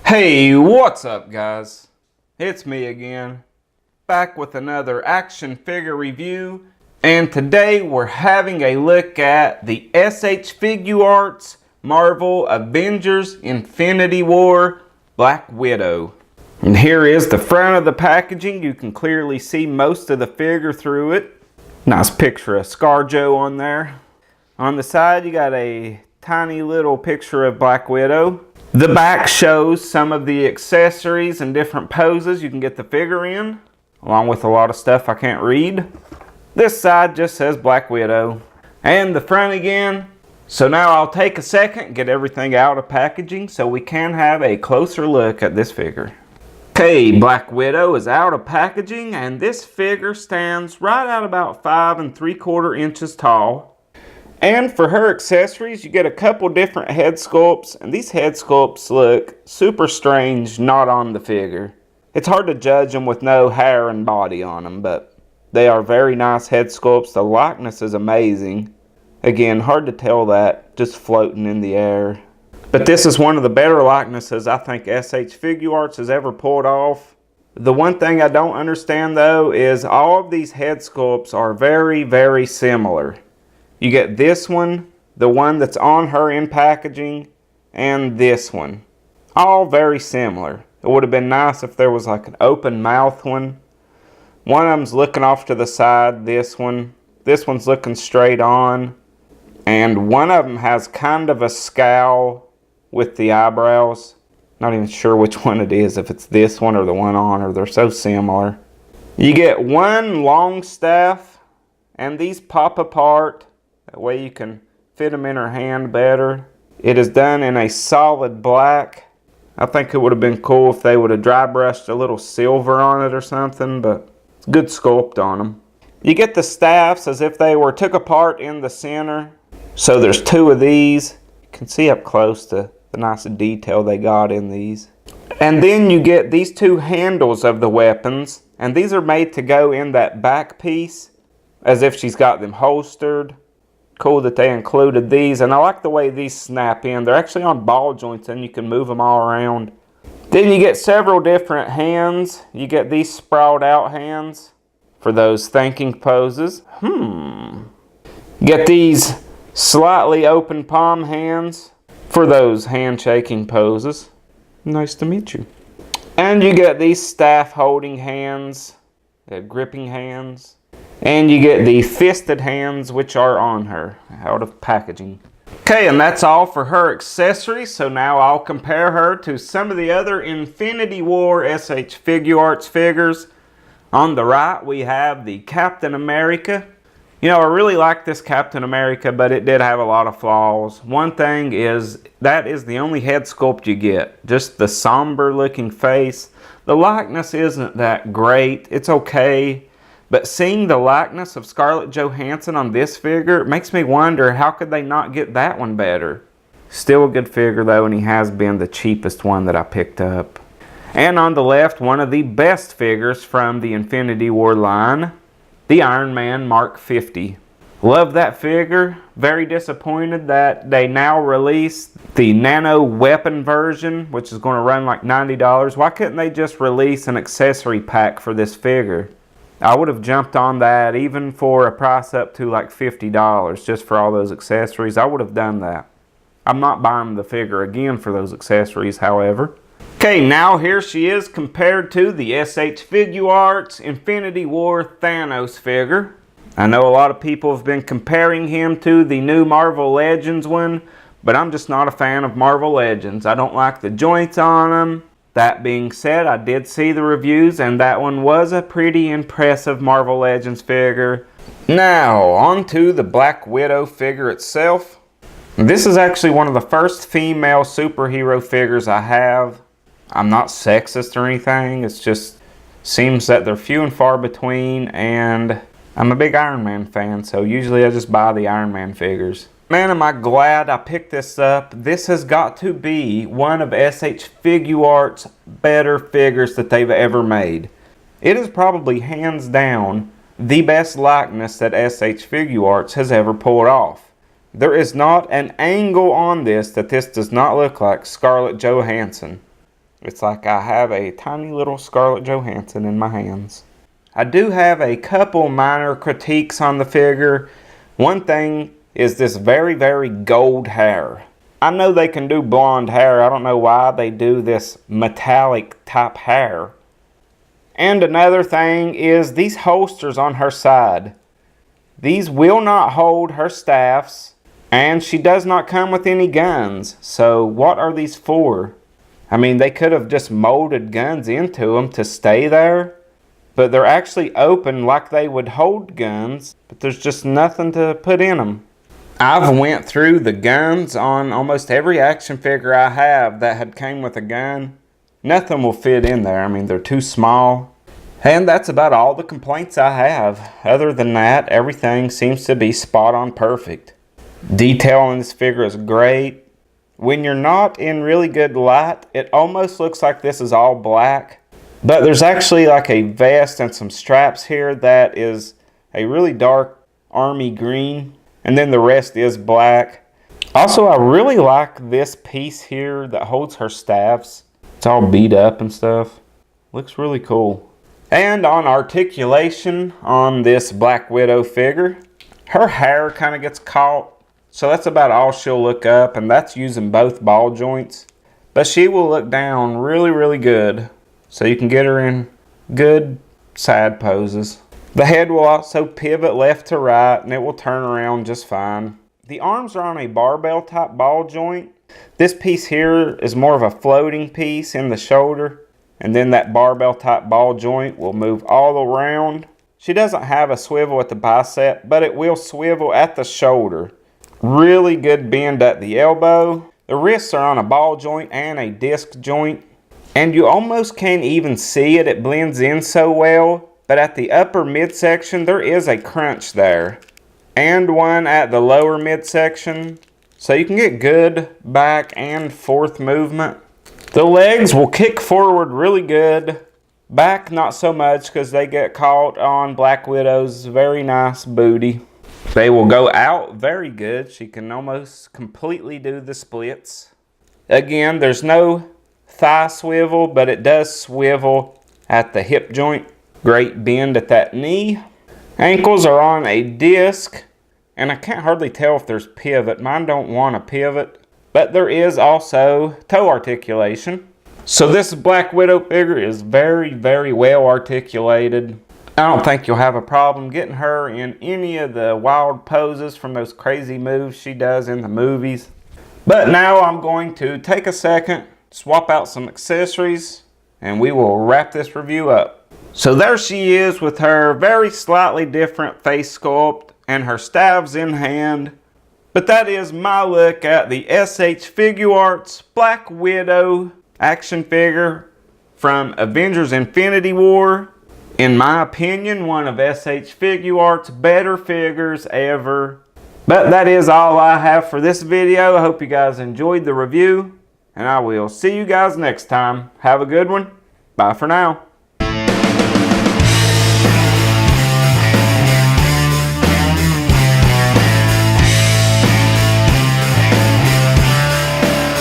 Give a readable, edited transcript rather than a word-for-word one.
Hey, what's up guys? It's me again, back with another action figure review, and today we're having a look at the SH Figuarts Marvel Avengers Infinity War Black Widow. And here is the front of the packaging. You can clearly see most of the figure through it. Nice picture of ScarJo on there. On the side you got a tiny little picture of Black Widow. The back shows some of the accessories and different poses you can get the figure in, along with a lot of stuff I can't read. This side just says Black Widow. And the front again. So now I'll take a second and get everything out of packaging so we can have a closer look at this figure. Okay, Black Widow is out of packaging, and this figure stands right at about 5 3/4 inches tall. And for her accessories, you get a couple different head sculpts, and these head sculpts look super strange not on the figure. It's hard to judge them with no hair and body on them, but they are very nice head sculpts. The likeness is amazing. Again, hard to tell that just floating in the air. But this is one of the better likenesses I think SH Figuarts has ever pulled off. The one thing I don't understand though is all of these head sculpts are very, very similar. You get this one, the one that's on her in packaging, and this one. All very similar. It would have been nice if there was like an open mouth one. One of them's looking off to the side, this one. This one's looking straight on. And one of them has kind of a scowl with the eyebrows. Not even sure which one it is, if it's this one or the one on her. They're so similar. You get one long staff, and these pop apart. That way you can fit them in her hand better. It is done in a solid black. I think it would have been cool if they would have dry brushed a little silver on it or something, but it's good sculpt on them. You get the staffs as if they were took apart in the center. So there's two of these. You can see up close the nice detail they got in these. And then you get these two handles of the weapons, and these are made to go in that back piece as if she's got them holstered. Cool that they included these, and I like the way these snap in. They're actually on ball joints and you can move them all around. Then you get several different hands. You get these sprawled out hands for those thinking poses. Get these slightly open palm hands for those handshaking poses. Nice to meet you. And you get these staff holding hands, gripping hands. And you get the fisted hands, which are on her, out of packaging. Okay, and that's all for her accessories. So now I'll compare her to some of the other Infinity War SH Figuarts figures. On the right, we have the Captain America. You know, I really like this Captain America, but it did have a lot of flaws. One thing is, that is the only head sculpt you get. Just the somber looking face. The likeness isn't that great. It's okay. But seeing the likeness of Scarlett Johansson on this figure makes me wonder, how could they not get that one better? Still a good figure though, and he has been the cheapest one that I picked up. And on the left, one of the best figures from the Infinity War line, the Iron Man Mark 50. Love that figure. Very disappointed that they now release the nano weapon version, which is going to run like $90. Why couldn't they just release an accessory pack for this figure? I would have jumped on that even for a price up to like $50 just for all those accessories. I would have done that. I'm not buying the figure again for those accessories, however. Okay, now here she is compared to the SH Figuarts Infinity War Thanos figure. I know a lot of people have been comparing him to the new Marvel Legends one, but I'm just not a fan of Marvel Legends. I don't like the joints on them. That being said, I did see the reviews, and that one was a pretty impressive Marvel Legends figure. Now, on to the Black Widow figure itself. This is actually one of the first female superhero figures I have. I'm not sexist or anything, it's just seems that they're few and far between, and I'm a big Iron Man fan, so usually I just buy the Iron Man figures. Man, am I glad I picked this up. This has got to be one of SH Figuarts' better figures that they've ever made. It is probably hands down the best likeness that SH Figuarts has ever pulled off. There is not an angle on this that this does not look like Scarlett Johansson. It's like I have a tiny little Scarlett Johansson in my hands. I do have a couple minor critiques on the figure. One thing is this very, very gold hair. I know they can do blonde hair. I don't know why they do this metallic type hair. And another thing is these holsters on her side. These will not hold her staffs, and she does not come with any guns. So what are these for? I mean, they could have just molded guns into them to stay there, but they're actually open like they would hold guns, but there's just nothing to put in them. I've went through the guns on almost every action figure I have that had came with a gun. Nothing will fit in there. I mean, they're too small. And that's about all the complaints I have. Other than that, everything seems to be spot on perfect. Detail on this figure is great. When you're not in really good light, it almost looks like this is all black. But there's actually like a vest and some straps here that is a really dark army green. And then the rest is black. Also, I really like this piece here that holds her staffs. It's all beat up and stuff. Looks really cool. And on articulation on this Black Widow figure, her hair kind of gets caught. So that's about all she'll look up, and that's using both ball joints. But she will look down really, really good. So you can get her in good side poses. The head will also pivot left to right, and it will turn around just fine. The arms are on a barbell type ball joint. This piece here is more of a floating piece in the shoulder, and then that barbell type ball joint will move all around. She doesn't have a swivel at the bicep, but it will swivel at the shoulder. Really good bend at the elbow. The wrists are on a ball joint and a disc joint, and you almost can't even see it. It blends in so well. But at the upper midsection, there is a crunch there. And one at the lower midsection. So you can get good back and forth movement. The legs will kick forward really good. Back not so much because they get caught on Black Widow's very nice booty. They will go out very good. She can almost completely do the splits. Again, there's no thigh swivel, but it does swivel at the hip joint. Great bend at that knee. Ankles are on a disc, and I can't hardly tell if there's pivot. Mine don't want a pivot, but there is also toe articulation. So this Black Widow figure is very, very well articulated. I don't think you'll have a problem getting her in any of the wild poses from those crazy moves she does in the movies. But now I'm going to take a second, swap out some accessories, and we will wrap this review up. So there she is with her very slightly different face sculpt and her staves in hand. But that is my look at the SH Figuarts Black Widow action figure from Avengers Infinity War. In my opinion, one of SH Figuarts' better figures ever. But that is all I have for this video. I hope you guys enjoyed the review, and I will see you guys next time. Have a good one. Bye for now.